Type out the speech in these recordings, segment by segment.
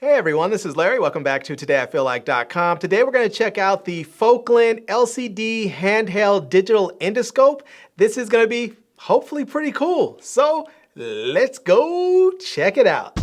Hey everyone, this is Larry. Welcome back to TodayIFeelLike.com. Today we're going to check out the Foclen LCD handheld digital endoscope. This is going to be hopefully pretty cool. So let's go check it out.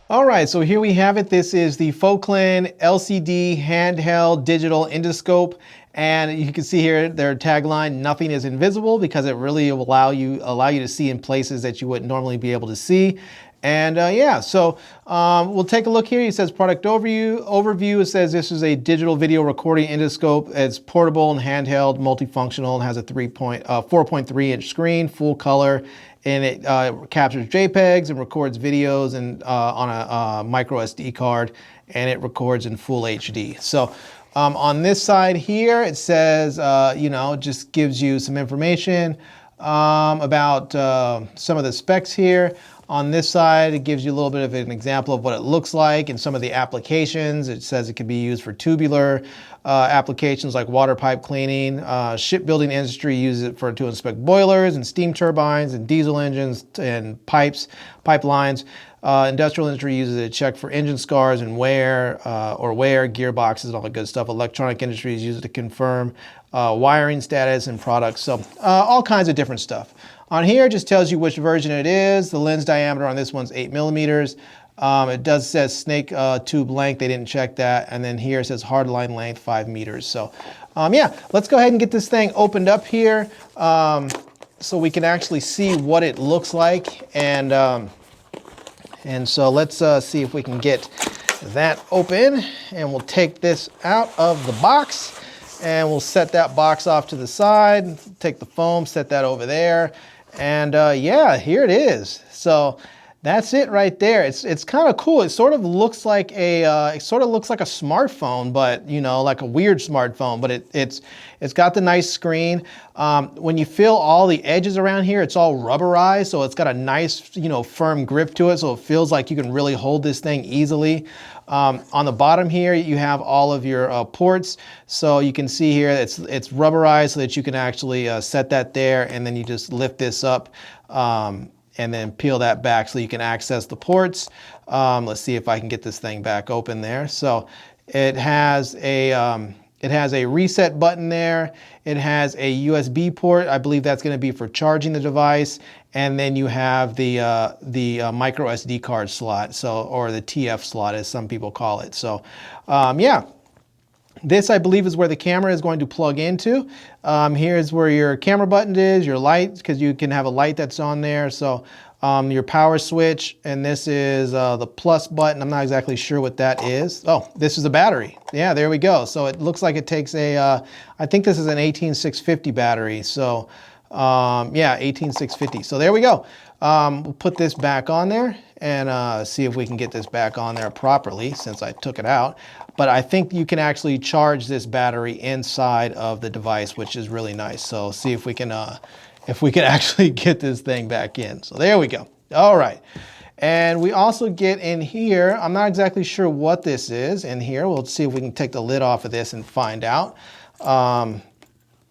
All right, so here we have it. This is the Foclen LCD handheld digital endoscope. And you can see here their tagline, nothing is invisible, because it really will allow you to see in places that you wouldn't normally be able to see. And yeah, so we'll take a look here. It says product overview. It says this is a digital video recording endoscope. It's portable and handheld, multifunctional, and has a 4.3 inch screen, full color. And it captures JPEGs and records videos and on a micro SD card, and it records in full HD. So on this side here, it says, just gives you some information about some of the specs here. On this side, it gives you a little bit of an example of what it looks like and some of the applications. It says it can be used for tubular applications like water pipe cleaning. Shipbuilding industry uses it to inspect boilers and steam turbines and diesel engines and pipelines. Industrial industry uses it to check for engine scars and wear, gearboxes and all that good stuff. Electronic industries use it to confirm wiring status and products. So all kinds of different stuff. On here, it just tells you which version it is. The lens diameter on this one's 8 millimeters. It does says snake tube length. They didn't check that. And then here it says hard line length 5 meters. So yeah, let's go ahead and get this thing opened up here so we can actually see what it looks like. And so let's see if we can get that open, and we'll take this out of the box and we'll set that box off to the side, take the foam, set that over there. And yeah, here it is. So that's it right there. It's kind of cool. It sort of looks like a smartphone, but like a weird smartphone. But it's got the nice screen. When you feel all the edges around here, it's all rubberized, so it's got a nice firm grip to it. So it feels like you can really hold this thing easily. On the bottom here, you have all of your ports. So you can see here it's rubberized so that you can actually set that there, and then you just lift this up. And then peel that back so you can access the ports. Let's see if I can get this thing back open there. So it has a reset button there. It has a USB port. I believe that's going to be for charging the device. And then you have the micro SD card slot, or the TF slot, as some people call it. So yeah. This, I believe, is where the camera is going to plug into. Here's where your camera button is, your light, because you can have a light that's on there. So your power switch, and this is the plus button. I'm not exactly sure what that is. Oh, this is a battery. Yeah, there we go. So it looks like it takes I think this is an 18650 battery. So yeah, 18650. So there we go. We'll put this back on there and see if we can get this back on there properly, since I took it out. But I think you can actually charge this battery inside of the device, which is really nice. So see if we can actually get this thing back in. So there we go. All right. And we also get in here, I'm not exactly sure what this is in here. We'll see if we can take the lid off of this and find out.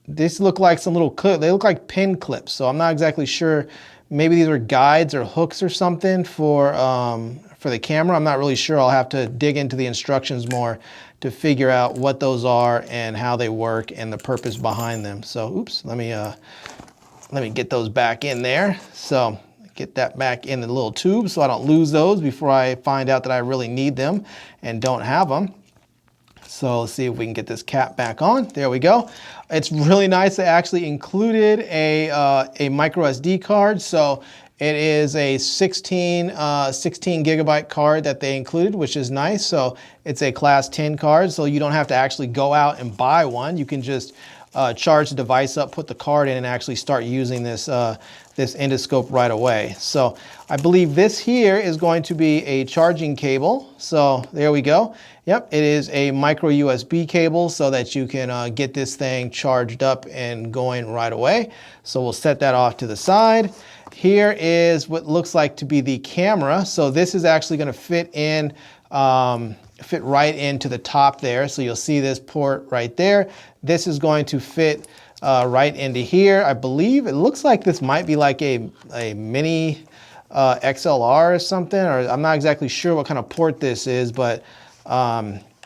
These look like some little they look like pin clips. So I'm not exactly sure. Maybe these are guides or hooks or something for the camera. I'm not really sure. I'll have to dig into the instructions more to figure out what those are and how they work and the purpose behind them. So, oops, let me get those back in there. So get that back in the little tube so I don't lose those before I find out that I really need them and don't have them. So let's see if we can get this cap back on. There we go. It's really nice. They actually included a micro SD card. So it is a 16 gigabyte card that they included, which is nice. So it's a class 10 card. So you don't have to actually go out and buy one. You can just charge the device up, put the card in, and actually start using this endoscope right away. So I believe this here is going to be a charging cable. So there we go. Yep, it is a micro USB cable so that you can get this thing charged up and going right away. So we'll set that off to the side. Here is what looks like to be the camera. So this is actually going to fit right into the top there. So you'll see this port right there. This is going to fit right into here. I believe it looks like this might be like a mini XLR or something, or I'm not exactly sure what kind of port this is, but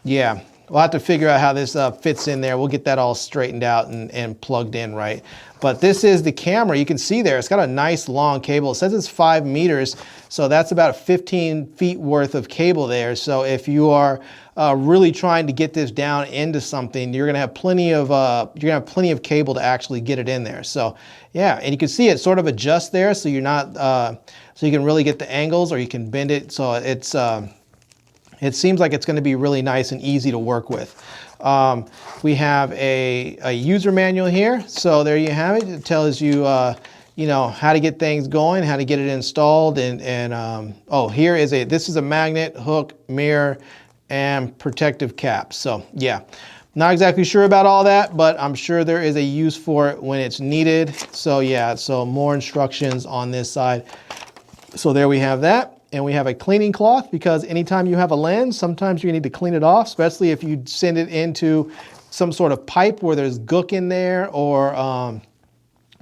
yeah, we'll have to figure out how this fits in there. We'll get that all straightened out and plugged in right. But this is the camera. You can see there, it's got a nice long cable. It says it's 5 meters, so that's about 15 feet worth of cable there. So if you are really trying to get this down into something, you're gonna have plenty of cable to actually get it in there. So yeah, and you can see it sort of adjusts there, so you're not so you can really get the angles, or you can bend it. So it's it seems like it's going to be really nice and easy to work with. We have a user manual here. So there you have it. It tells you, you know, how to get things going, how to get it installed. Oh, this is a magnet, hook, mirror, and protective cap. So yeah, not exactly sure about all that, but I'm sure there is a use for it when it's needed. So yeah, so more instructions on this side. So there we have that. And we have a cleaning cloth, because anytime you have a lens, sometimes you need to clean it off, especially if you send it into some sort of pipe where there's gook in there, or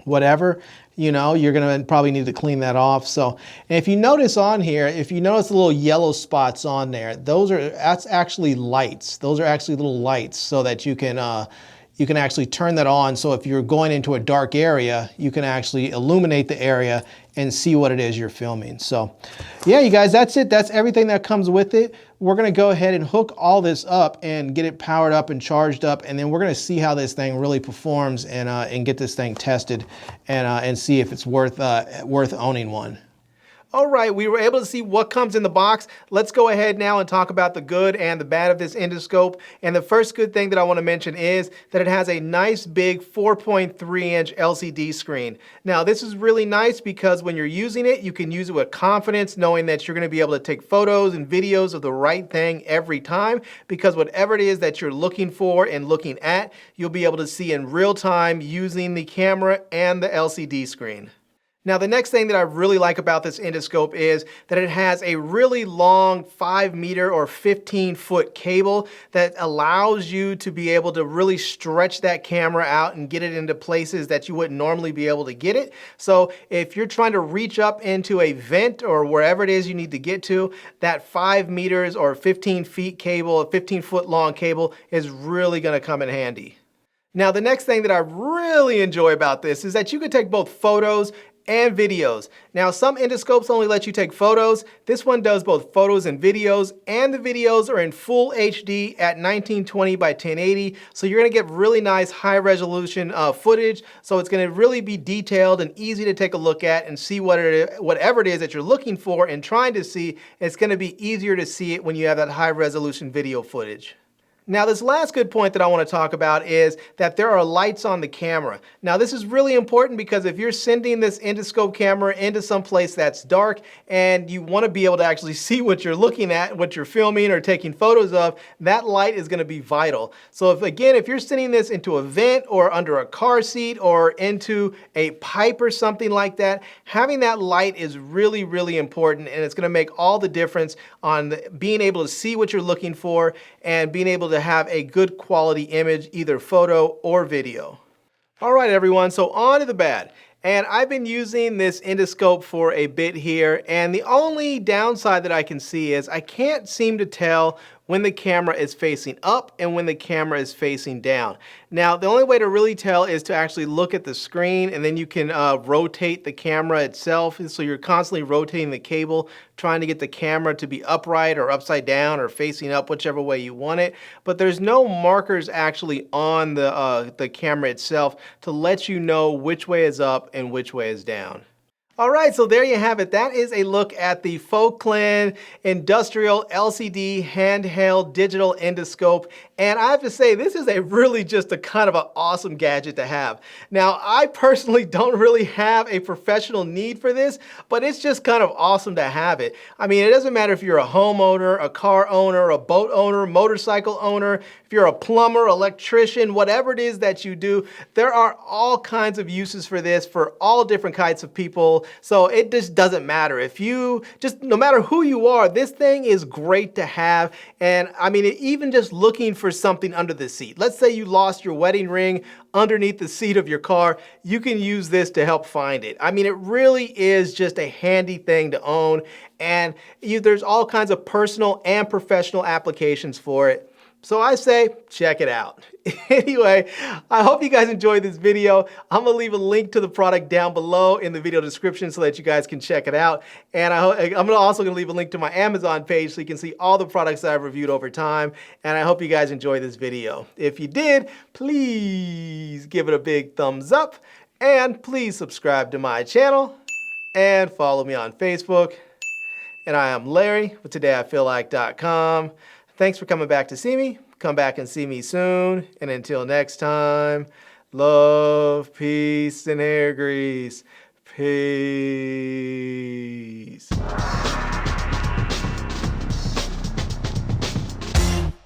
whatever, you know, you're gonna probably need to clean that off. So, and if you notice on here, if you notice the little yellow spots on there, that's actually lights. Those are actually little lights, so that you can actually turn that on. So if you're going into a dark area, you can actually illuminate the area and see what it is you're filming. So yeah, you guys, that's it. That's everything that comes with it. We're gonna go ahead and hook all this up and get it powered up and charged up, and then we're gonna see how this thing really performs and get this thing tested and see if it's worth owning one. All right, we were able to see what comes in the box. Let's go ahead now and talk about the good and the bad of this endoscope. And the first good thing that I want to mention is that it has a nice big 4.3-inch LCD screen. Now, this is really nice because when you're using it, you can use it with confidence, knowing that you're going to be able to take photos and videos of the right thing every time, because whatever it is that you're looking for and looking at, you'll be able to see in real time using the camera and the LCD screen. Now, the next thing that I really like about this endoscope is that it has a really long 5 meter or 15-foot cable that allows you to be able to really stretch that camera out and get it into places that you wouldn't normally be able to get it. So if you're trying to reach up into a vent or wherever it is you need to get to, that 5 meters or 15 feet cable, a 15-foot long cable, is really going to come in handy. Now, the next thing that I really enjoy about this is that you can take both photos and videos. Now, some endoscopes only let you take photos. This one does both photos and videos the videos are in full HD at 1920 by 1080. So you're gonna get really nice high resolution footage. So it's gonna really be detailed and easy to take a look at and see whatever it is that you're looking for and trying to see. It's gonna be easier to see it when you have that high resolution video footage. Now, this last good point that I want to talk about is that there are lights on the camera. Now, this is really important because if you're sending this endoscope camera into some place that's dark and you want to be able to actually see what you're looking at, what you're filming or taking photos of, that light is going to be vital. So if you're sending this into a vent or under a car seat or into a pipe or something like that, having that light is really, really important, and it's going to make all the difference on being able to see what you're looking for and being able to have a good quality image, either photo or video. All right, everyone, so on to the bad. And I've been using this endoscope for a bit here, and the only downside that I can see is I can't seem to tell when the camera is facing up and when the camera is facing down. Now, the only way to really tell is to actually look at the screen, and then you can rotate the camera itself. So you're constantly rotating the cable, trying to get the camera to be upright or upside down or facing up, whichever way you want it. But there's no markers actually on the camera itself to let you know which way is up and which way is down. All right, so there you have it. That is a look at the Foclen industrial LCD handheld digital endoscope. And I have to say, this is really just a kind of an awesome gadget to have. Now, I personally don't really have a professional need for this, but it's just kind of awesome to have it. I mean, it doesn't matter if you're a homeowner, a car owner, a boat owner, motorcycle owner, if you're a plumber, electrician, whatever it is that you do, there are all kinds of uses for this for all different kinds of people. So it just doesn't matter. If you just, no matter who you are, this thing is great to have. And I mean, even just looking for something under the seat. Let's say you lost your wedding ring underneath the seat of your car. You can use this to help find it. I mean, it really is just a handy thing to own. And there's all kinds of personal and professional applications for it. So I say, check it out. Anyway, I hope you guys enjoyed this video. I'm gonna leave a link to the product down below in the video description so that you guys can check it out. And I'm also gonna leave a link to my Amazon page so you can see all the products that I've reviewed over time. And I hope you guys enjoyed this video. If you did, please give it a big thumbs up. And please subscribe to my channel and follow me on Facebook. And I am Larry with TodayIFeelLike.com. Thanks for coming back to see me. Come back and see me soon. And until next time, love, peace, and hair grease. Peace.